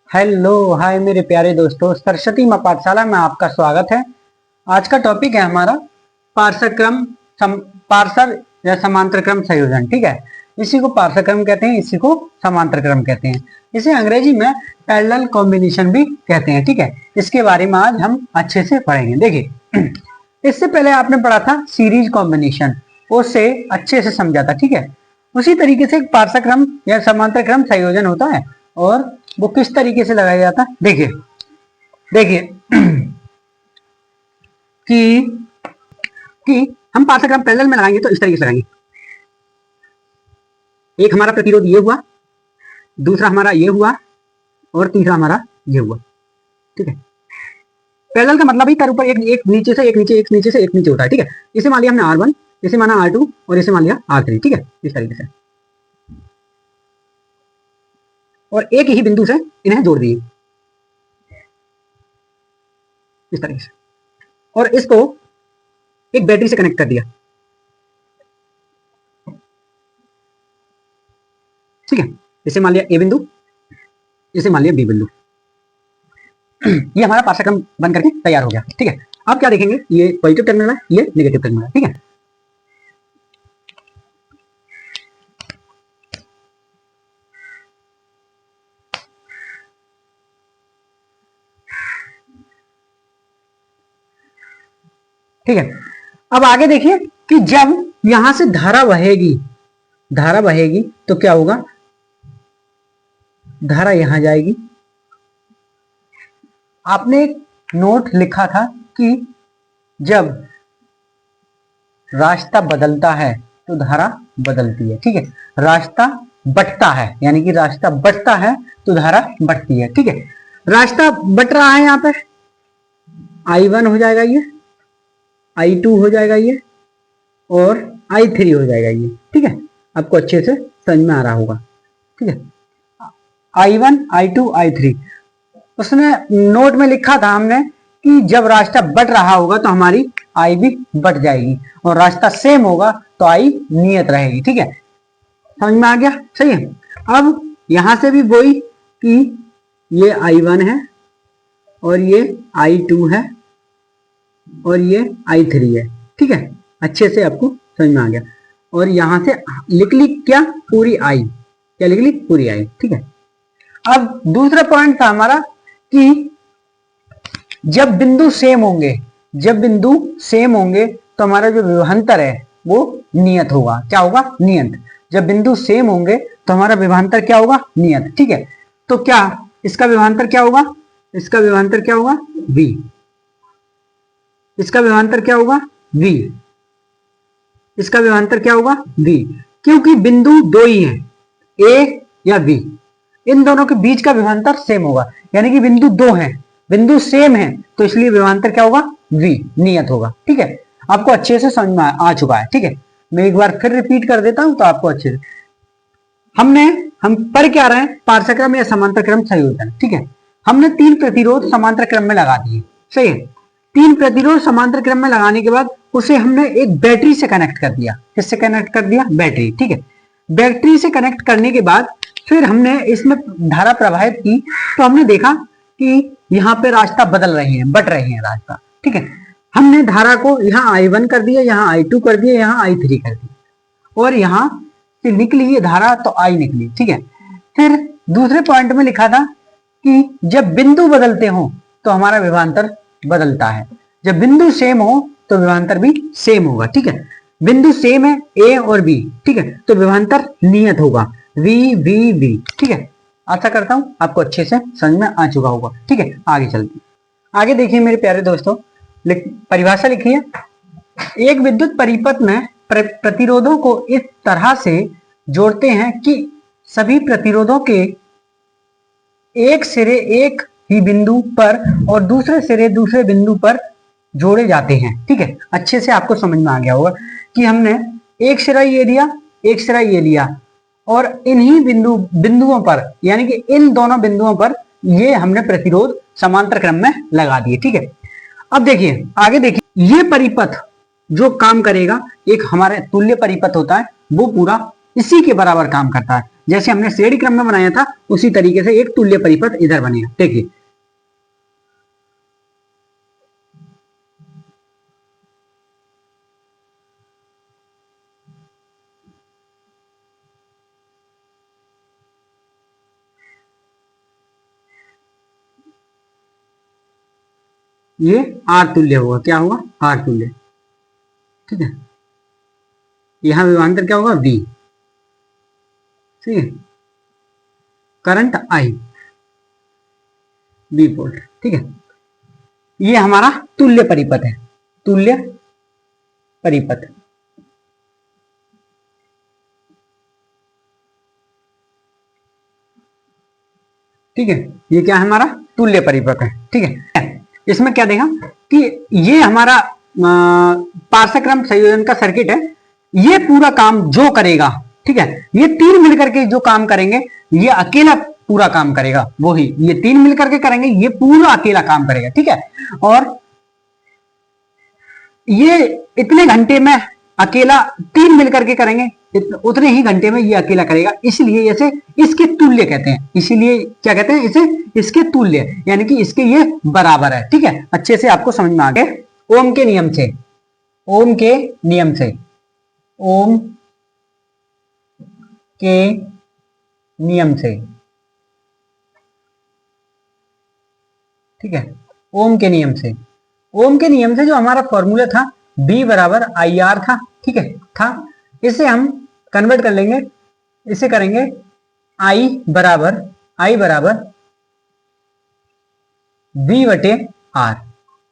Hello hi मेरे प्यारे दोस्तों, सरस्वती माँ पाठशाला में आपका स्वागत है। आज का टॉपिक है हमारा पार्सर या समांतर क्रम संयोजन। ठीक है, इसी को पार्सर क्रम कहते हैं, इसी को समांतर क्रम कहते हैं। इसे अंग्रेजी में पैरेलल कॉम्बिनेशन भी कहते हैं। ठीक है, इसके बारे में आज हम अच्छे से पढ़ेंगे। देखिए, इससे पहले आपने पढ़ा था सीरीज कॉम्बिनेशन, उससे अच्छे से समझा था। ठीक है, उसी तरीके से एक पार्सर क्रम या समांतर क्रम संयोजन होता है और वो किस तरीके से लगाया जाता है। देखिए देखिए कि हम पार्सर क्रम पैरेलल में लगाएंगे तो इस तरीके से लगाएंगे। एक हमारा प्रतिरोध ये हुआ, दूसरा हमारा ये हुआ और तीसरा हमारा ये हुआ। ठीक है, पैरेलल का मतलब ही कर ऊपर एक नीचे से एक नीचे, एक नीचे से एक नीचे होता है। ठीक है, इसे मान लिया हमने R1, इसे माना R2 और इसे मान लिया R3। ठीक है, इस तरीके से और एक ही बिंदु से इन्हें जोड़ दिए इस तरीके से, और इसको एक बैटरी से कनेक्ट कर दिया। ठीक है, इसे मान लिया ए बिंदु, इसे मान लिया बी बिंदु। ये हमारा पार्सर क्रम बन करके तैयार हो गया। ठीक है, अब क्या देखेंगे, ये पॉजिटिव टर्मिनल है, ये नेगेटिव टर्मिनल है। ठीक है, ठीक है, अब आगे देखिए कि जब यहां से धारा बहेगी तो क्या होगा, धारा यहां जाएगी। आपने एक नोट लिखा था कि जब रास्ता बदलता है तो धारा बदलती है। ठीक है, रास्ता बटता है, यानी कि रास्ता बटता है तो धारा बढ़ती है। ठीक है, रास्ता बट रहा है, यहां पे I1 हो जाएगा, ये I2 हो जाएगा, ये और I3 हो जाएगा ये। ठीक है, आपको अच्छे से समझ में आ रहा होगा। ठीक है, I1 I2 I3, उसने नोट में लिखा था हमने कि जब रास्ता बढ़ रहा होगा तो हमारी I भी बढ़ जाएगी और रास्ता सेम होगा तो I नियत रहेगी। ठीक है, समझ में आ गया? सही है। अब यहां से भी वही कि ये I1 है और ये I2 है और ये I3 है। ठीक है, अच्छे से आपको समझ में आ गया। और यहां से लिख ली क्या, पूरी I, क्या लिख ली, पूरी I। ठीक है, अब दूसरा पॉइंट था हमारा कि जब बिंदु सेम होंगे तो हमारा जो विभवांतर है वो नियत होगा। क्या होगा, नियत। जब बिंदु सेम होंगे तो हमारा विभवांतर क्या होगा, नियत। ठीक है, तो क्या इसका विभवांतर क्या होगा, इसका विभवांतर क्या होगा, V। इसका विभवांतर क्या होगा, V। इसका विभवांतर क्या होगा, V, क्योंकि बिंदु दो ही है, A या B। इन दोनों के बीच का विभवांतर सेम होगा, यानी कि बिंदु दो हैं, बिंदु सेम है, तो इसलिए विभवांतर क्या होगा, V, नियत होगा। ठीक है, आपको अच्छे से समझ में आ चुका है। ठीक है, मैं एक बार फिर रिपीट कर देता हूं तो आपको अच्छे से, हम पढ़ क्या रहे हैं, पार्सर क्रम या समांतर क्रम संयोजन। ठीक है, हमने 3 प्रतिरोध समांतर क्रम में लगा दिए। सही है, 3 प्रतिरोध समांतर क्रम में लगाने के बाद उसे हमने एक बैटरी से कनेक्ट कर दिया। किससे कनेक्ट कर दिया, बैटरी। ठीक है, बैटरी से कनेक्ट करने के बाद फिर हमने इसमें धारा प्रवाहित की तो हमने देखा कि यहाँ पे रास्ता बदल रहे हैं, बट रहे हैं रास्ता। ठीक है, हमने धारा को यहाँ I1 कर दिया, यहाँ I2 कर दिया, यहाँ I3 कर दिया और यहाँ से निकली ये धारा तो I निकली। ठीक है, फिर दूसरे पॉइंट में लिखा था कि जब बिंदु बदलते हो तो हमारा विभवांतर बदलता है, जब बिंदु सेम हो तो विभवांतर भी सेम होगा। ठीक है, बिंदु सेम है A और B, ठीक है, तो विभवांतर नियत होगा, V V V। ठीक है, आशा करता हूं आपको अच्छे से समझ में आ चुका होगा। ठीक है, आगे चलते, आगे देखिए मेरे प्यारे दोस्तों, परिभाषा लिखिए। एक विद्युत परिपथ में प्रतिरोधों को इस तरह से जोड़ते हैं कि सभी प्रतिरोधों के एक सिरे एक ही बिंदु पर और दूसरे सिरे दूसरे बिंदु पर जोड़े जाते हैं। ठीक है, अच्छे से आपको समझ में आ गया होगा कि हमने एक सिरा ये दिया, एक सिरा ये लिया और इन्हीं बिंदुओं पर, यानी कि इन दोनों बिंदुओं पर ये हमने प्रतिरोध समांतर क्रम में लगा दिए। ठीक है, अब देखिए आगे देखिए, ये परिपथ जो काम करेगा, एक हमारे तुल्य परिपथ होता है, वो पूरा इसी के बराबर काम करता है। जैसे हमने श्रेणी क्रम में बनाया था उसी तरीके से एक तुल्य परिपथ इधर बनेगा। देखिए ये आर तुल्य होगा, क्या होगा, आर तुल्य। ठीक है, यहां विभवांतर क्या होगा, वी। ठीक है, करंट आई, वी वोल्ट। ठीक है, ये हमारा तुल्य परिपथ है, तुल्य परिपथ। ठीक है, ये क्या है, हमारा तुल्य परिपथ है। ठीक है, इसमें क्या देगा कि ये हमारा पार्श्वक्रम संयोजन का सर्किट है, ये पूरा काम जो करेगा, ठीक है, ये तीन मिलकर के जो काम करेंगे, ये अकेला पूरा काम करेगा, वो ही ये तीन मिलकर के करेंगे, ये पूरा अकेला काम करेगा। ठीक है, और ये इतने घंटे में अकेला तीन मिलकर के करेंगे, उतने ही घंटे में ये अकेला करेगा, इसलिए इसे इसके तुल्य कहते हैं। इसीलिए क्या कहते हैं इसे, इसके तुल्य, यानी कि इसके ये बराबर है। ठीक है, अच्छे से आपको समझ में आ गया। ओम के नियम से, ओम के नियम से, ओम के नियम से, ठीक है, ओम के नियम से, ओम के नियम से जो हमारा फॉर्मूला था B बराबर आई आर था। ठीक है, था, इसे हम कन्वर्ट कर लेंगे, इसे करेंगे I बराबर V बटे आर,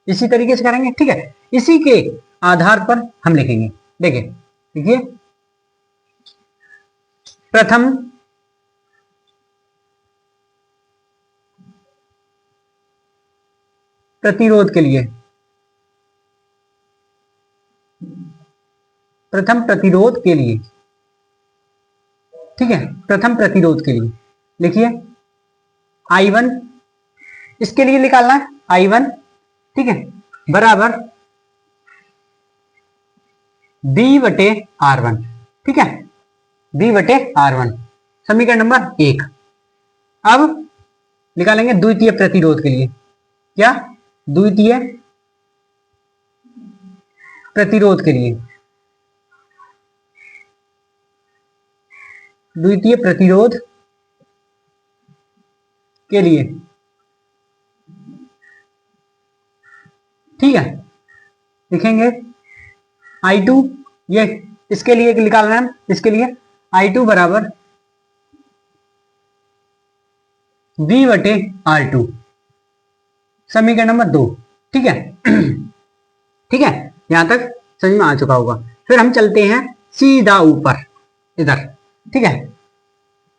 इसी तरीके से करेंगे। ठीक है, इसी के आधार पर हम लिखेंगे। देखिए देखिए, प्रथम प्रतिरोध के लिए, प्रथम प्रतिरोध के लिए, ठीक है, प्रथम प्रतिरोध के लिए लिखिए I1, इसके लिए निकालना है I1, ठीक है, बराबर B बटे R1। ठीक है, B बटे R1, समीकरण नंबर 1। अब निकालेंगे द्वितीय प्रतिरोध के लिए, क्या, द्वितीय प्रतिरोध के लिए, द्वितीय प्रतिरोध के लिए, ठीक है, लिखेंगे I2, ये इसके लिए निकालना है, इसके लिए I2 बराबर V बटे R2, समीकरण नंबर 2। ठीक है, ठीक है, यहां तक समझ में आ चुका होगा। फिर हम चलते हैं सीधा ऊपर इधर। ठीक है,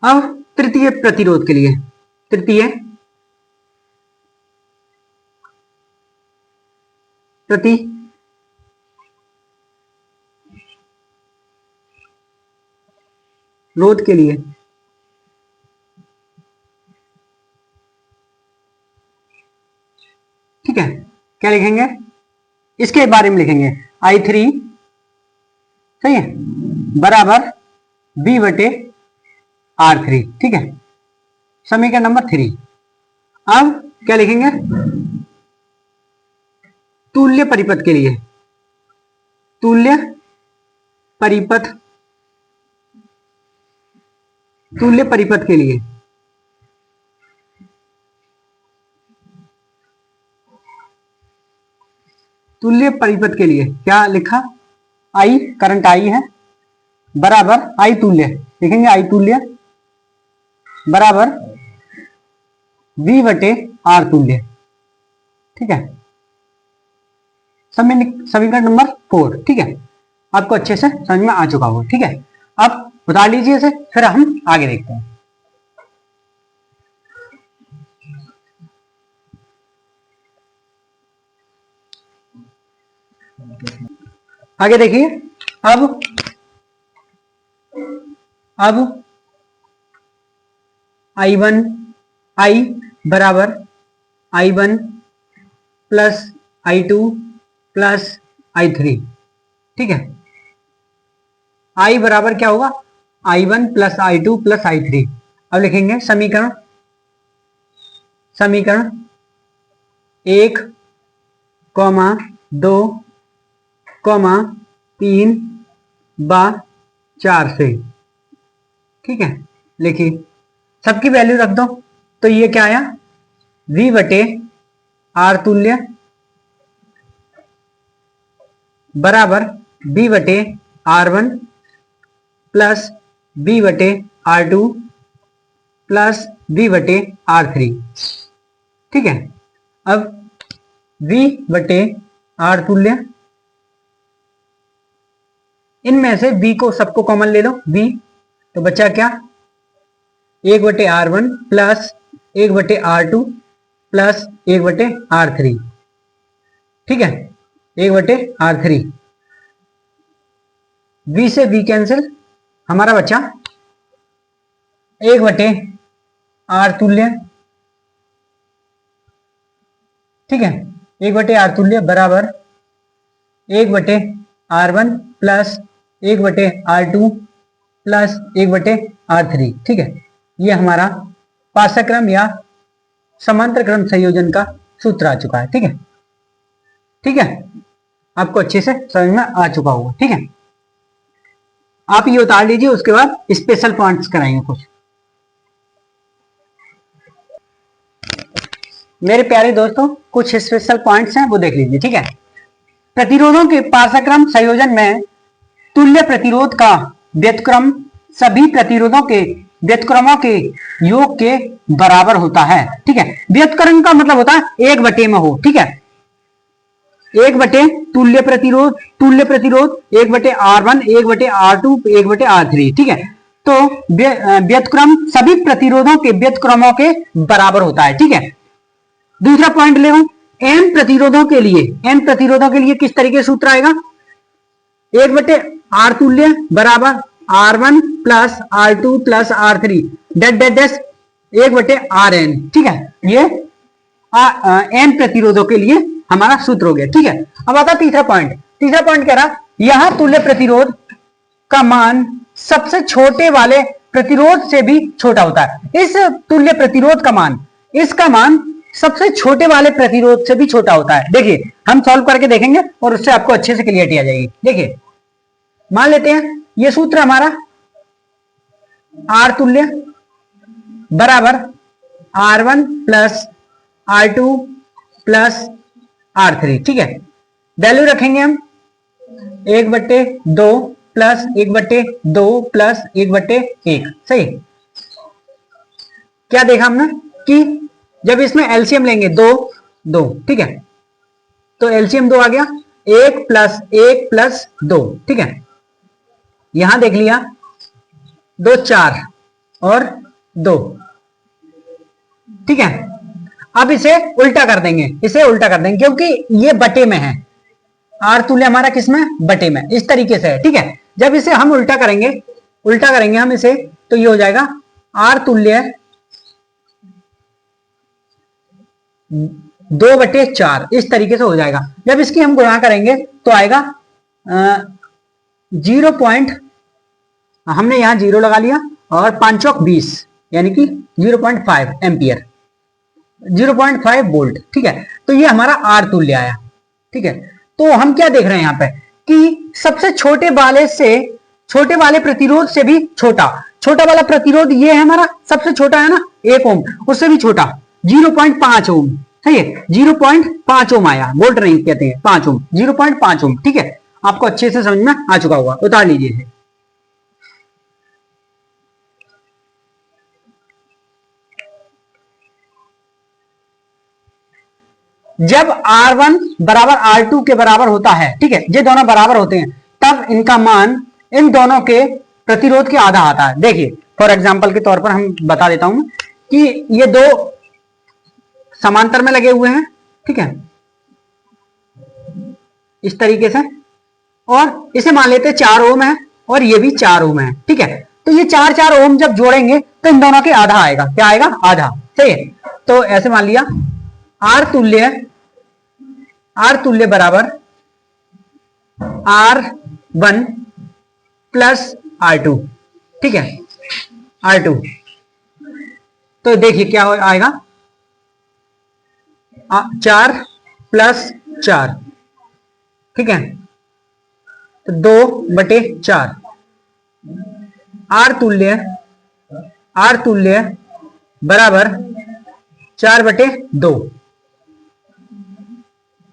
अब तृतीय प्रतिरोध के लिए, तृतीय प्रतिरोध के लिए, ठीक है, क्या लिखेंगे, इसके बारे में लिखेंगे I3, सही है, बराबर B बटे R3। ठीक है, समीकरण नंबर 3। अब क्या लिखेंगे, तुल्य परिपथ के लिए, तुल्य परिपथ, तुल्य परिपथ के लिए, तुल्य परिपथ के लिए क्या लिखा, I, करंट I है, बराबर I तुल्य, लिखेंगे I तुल्य बराबर V बटे R तुल्य। ठीक है, समीकरण नंबर 4। ठीक है, आपको अच्छे से समझ में आ चुका होगा। ठीक है, अब बता लीजिए इसे, फिर हम आगे देखते हैं। आगे देखिए, अब I1, I बराबर I1 plus I2 plus I3। ठीक है, I बराबर क्या होगा, I1 plus I2 plus I3। अब लिखेंगे समीकरण, समीकरण 1, 2, 3 बा 4 से। ठीक है, लिखिए सबकी वैल्यू रख दो। तो ये क्या आया, V बटे आर तुल्य बराबर B बटे R1 प्लस B बटे R2 प्लस B बटे R3। ठीक है, अब V बटे R तुल्य, इनमें से V को सबको कॉमन ले लो, V तो बचा क्या, 1 बटे R1 प्लस 1 बटे R2 प्लस 1 बटे R3। ठीक है, 1 बटे R3, V से V कैंसिल, हमारा बचा 1 बटे R तुल्य। ठीक है, 1 बटे R तुल्य बराबर 1 बटे R1 प्लस 1 बटे R2 प्लस 1 बटे R3। ठीक है, ये हमारा पाठ्यक्रम या समांतर क्रम संयोजन का सूत्र आ चुका है। ठीक है, ठीक है, आपको अच्छे से समझ में आ चुका होगा। ठीक है, आप ये उतार लीजिए, उसके बाद स्पेशल पॉइंट्स कराएंगे कुछ। मेरे प्यारे दोस्तों, कुछ स्पेशल पॉइंट्स हैं वो देख लीजिए। ठीक है, प्रतिरोधों के पार्श्वक्रम संयोजन में तुल्य प्रतिरोध का व्युत्क्रम सभी प्रतिरोधों के व्युत्क्रमों के योग के बराबर होता है। ठीक है, व्युत्क्रम का मतलब होता है 1 बटे में हो। ठीक है, 1 बटे तुल्य प्रतिरोध, 1 बटे R1, 1 बटे R2, 1 बटे R3। ठीक है, तो व्युत्क्रम सभी प्रतिरोधों के व्युत्क्रमों के बराबर होता है। ठीक है, दूसरा पॉइंट ले n प्रतिरोधों के लिए, n प्रतिरोधों के लिए किस तरीके से सूत्र आएगा, 1 बटे R तुल्य बराबर R1 plus R2 plus R3 dot dot dot 1 बटे Rn। ठीक है, ये n प्रतिरोधों के लिए हमारा सूत्र हो गया। ठीक है, अब आता तीसरा पॉइंट। तीसरा पॉइंट कह रहा, यहां तुल्य प्रतिरोध का मान सबसे छोटे वाले प्रतिरोध से भी छोटा होता है। इस तुल्य प्रतिरोध का मान, इसका मान सबसे छोटे वाले प्रतिरोध से भी छोटा होता है। देखिए, हम सॉल्व करके देखेंगे और उससे आपको अच्छे से क्लियरिटी आ जाएगी। देखिए, मान लेते हैं ये सूत्र हमारा R तुल्य बराबर R1 plus R2 plus R3। ठीक है, वैल्यू रखेंगे हम 1 बटे 2 प्लस 1 बटे 2 प्लस 1 बटे 1। सही, क्या देखा हमने कि जब इसमें एलसीएम लेंगे 2 2। ठीक है, तो एलसीएम 2 आ गया, 1 प्लस 1 प्लस 2। ठीक है, यहां देख लिया 2 4 और 2। ठीक है, अब इसे उल्टा कर देंगे, इसे उल्टा कर देंगे क्योंकि ये बटे में है। आर तुल्य हमारा किसमें, बटे में, इस तरीके से है। ठीक है, जब इसे हम उल्टा करेंगे हम इसे, तो ये हो जाएगा आर तुल्य 2 बटे 4, इस तरीके से हो जाएगा। जब इसकी हम गुणा करेंगे तो आएगा 0 पॉइंट, हमने यहां 0 लगा लिया और 5 चौक 20 यानी कि 0.5 एम्पियर, 0.5 वोल्ट। ठीक है, तो ये हमारा आर तुल्य आया। ठीक है, तो हम क्या देख रहे हैं यहां पे कि सबसे छोटे वाले प्रतिरोध से भी छोटा वाला प्रतिरोध ये है हमारा, सबसे छोटा है ना 1 ओम, उससे भी छोटा 0.5 ओम। सही है, 0.5 ओम आया, वोल्ट नहीं कहते हैं, 5 ओम, 0.5 ओम। ठीक है, आपको अच्छे से समझ में आ चुका होगा, उतार लीजिए इसे। जब R1 बराबर R2 के बराबर होता है, ठीक है, ये दोनों बराबर होते हैं, तब इनका मान इन दोनों के प्रतिरोध के आधा आता है। देखिए, फॉर एग्जांपल के तौर पर हम बता देता हूं कि ये 2 समांतर में लगे हुए हैं। ठीक है, इस तरीके से, और इसे मान लेते 4 ओम है और ये भी 4 ओम है। ठीक है, तो ये 4 ओम जब जोड़ेंगे तो इन दोनों के आधा आएगा। क्या आएगा, आधा। सही है, तो ऐसे मान लिया आर तुल्य बराबर R1 प्लस R2। ठीक है, R2। तो देखिए क्या आएगा, 4 + 4, ठीक है, तो 2/4। R तुल्य बराबर 4/2।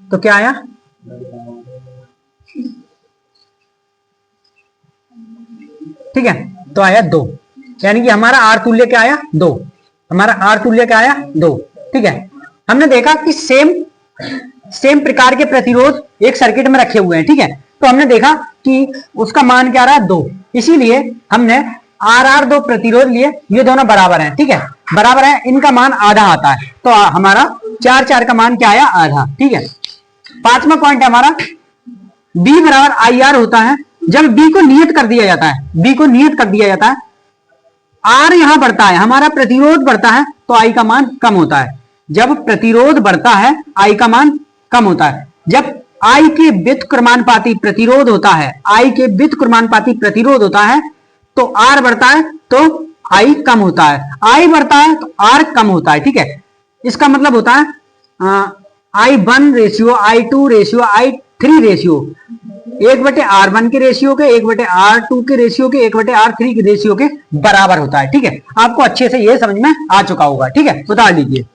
तो क्या आया, ठीक है, तो आया 2, यानी कि हमारा R तुल्य क्या आया, 2। हमारा R तुल्य क्या आया, 2। ठीक है, हमने देखा कि सेम प्रकार के प्रतिरोध एक सर्किट में रखे हुए हैं, ठीक है, तो हमने देखा कि उसका मान क्या रहा, 2। इसीलिए हमने R2 प्रतिरोध लिए, ये दोनों बराबर हैं, ठीक है, बराबर है, इनका मान आधा आता है, तो हमारा 4 का मान क्या आया, आधा। ठीक है, 5वां पॉइंट है हमारा, B बराबर IR होता है जब B को नियत कर दिया जाता है, B को नियत कर दिया जाता है, R यहां बढ़ता है, हमारा प्रतिरोध बढ़ता है, तो I का मान कम होता है। जब प्रतिरोध बढ़ता है, I का मान कम होता है। जब I के व्युत्क्रमानुपाती प्रतिरोध होता है, I के व्युत्क्रमानुपाती प्रतिरोध होता है, तो R बढ़ता है तो I कम होता है, I बढ़ता है तो R कम होता है। ठीक है, इसका मतलब होता है I1 ratio, I2 ratio, I3 ratio 1/R1 के रेशियो के, 1/R2 के रेशियो के, 1/R3 के रेशियो के बराबर होता है। ठीक है, आपको अच्छे से ये समझ में आ चुका होगा। ठीक है, उतार लीजिए।